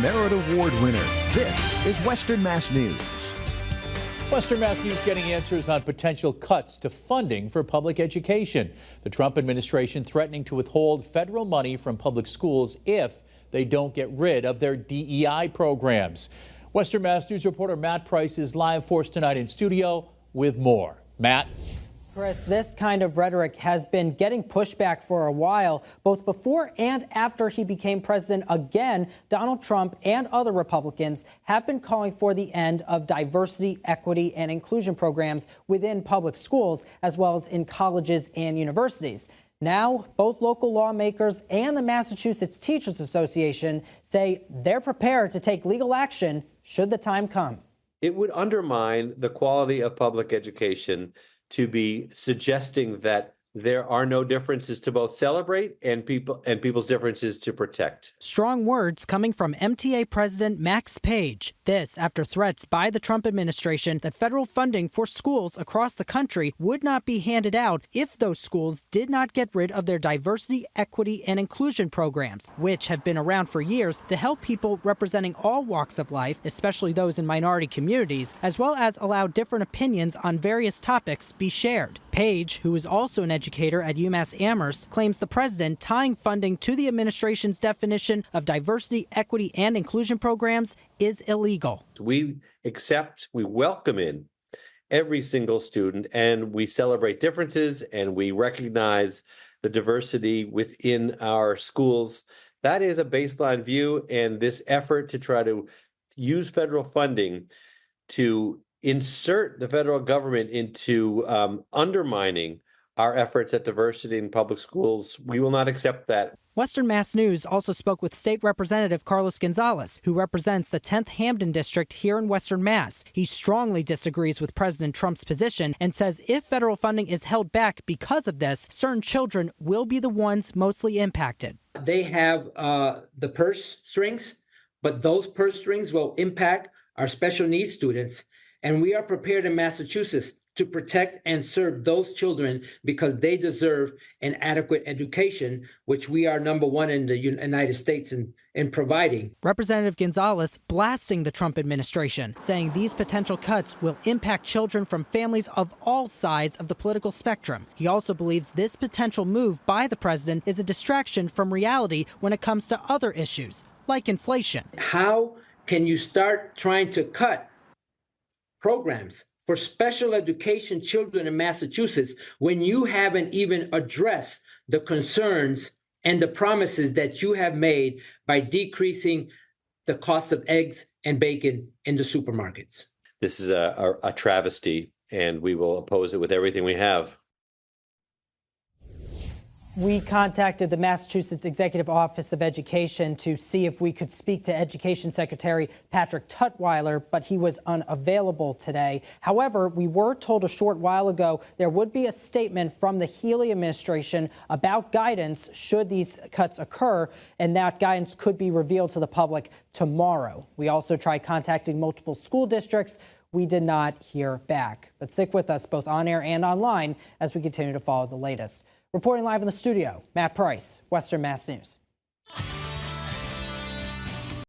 Merit Award winner. This is Western Mass News. Western Mass News getting answers on potential cuts to funding for public education. The Trump administration threatening to withhold federal money from public schools if they don't get rid of their DEI programs. Western Mass News reporter Matt Price is live for us tonight in studio with more. Matt. Chris, this kind of rhetoric has been getting pushback for a while, both before and after he became president. Again, Donald Trump and other Republicans have been calling for the end of diversity, equity, and inclusion programs within public schools, as well as in colleges and universities. Now, both local lawmakers and the Massachusetts Teachers Association say they're prepared to take legal action should the time come. It would undermine the quality of public education to be suggesting that there are no differences to both celebrate and people's differences to protect. Strong words coming from MTA President Max Page. This after threats by the Trump administration that federal funding for schools across the country would not be handed out if those schools did not get rid of their diversity, equity, and inclusion programs, which have been around for years to help people representing all walks of life, especially those in minority communities, as well as allow different opinions on various topics be shared. Page, who is also an educator at UMass Amherst, claims the president tying funding to the administration's definition of diversity, equity, and inclusion programs is illegal. We welcome in every single student, and we celebrate differences, and we recognize the diversity within our schools. That is a baseline view, and this effort to try to use federal funding to insert the federal government into undermining our efforts at diversity in public schools, we will not accept that. Western Mass News also spoke with State Representative Carlos Gonzalez, who represents the 10th Hampden District here in Western Mass. He strongly disagrees with President Trump's position and says if federal funding is held back because of this, certain children will be the ones mostly impacted. They have the purse strings, but those purse strings will impact our special needs students. And we are prepared in Massachusetts to protect and serve those children because they deserve an adequate education, which we are number one in the United States in providing. Representative Gonzalez blasting the Trump administration, saying these potential cuts will impact children from families of all sides of the political spectrum. He also believes this potential move by the president is a distraction from reality when it comes to other issues, like inflation. How can you start trying to cut programs for special education children in Massachusetts when you haven't even addressed the concerns and the promises that you have made by decreasing the cost of eggs and bacon in the supermarkets? This is a travesty, and we will oppose it with everything we have. We contacted the Massachusetts Executive Office of Education to see if we could speak to Education Secretary Patrick Tutwiler, but he was unavailable today. However, we were told a short while ago there would be a statement from the Healey administration about guidance should these cuts occur, and that guidance could be revealed to the public tomorrow. We also tried contacting multiple school districts. We did not hear back. But stick with us both on air and online as we continue to follow the latest. Reporting live in the studio, Matt Price, Western Mass News.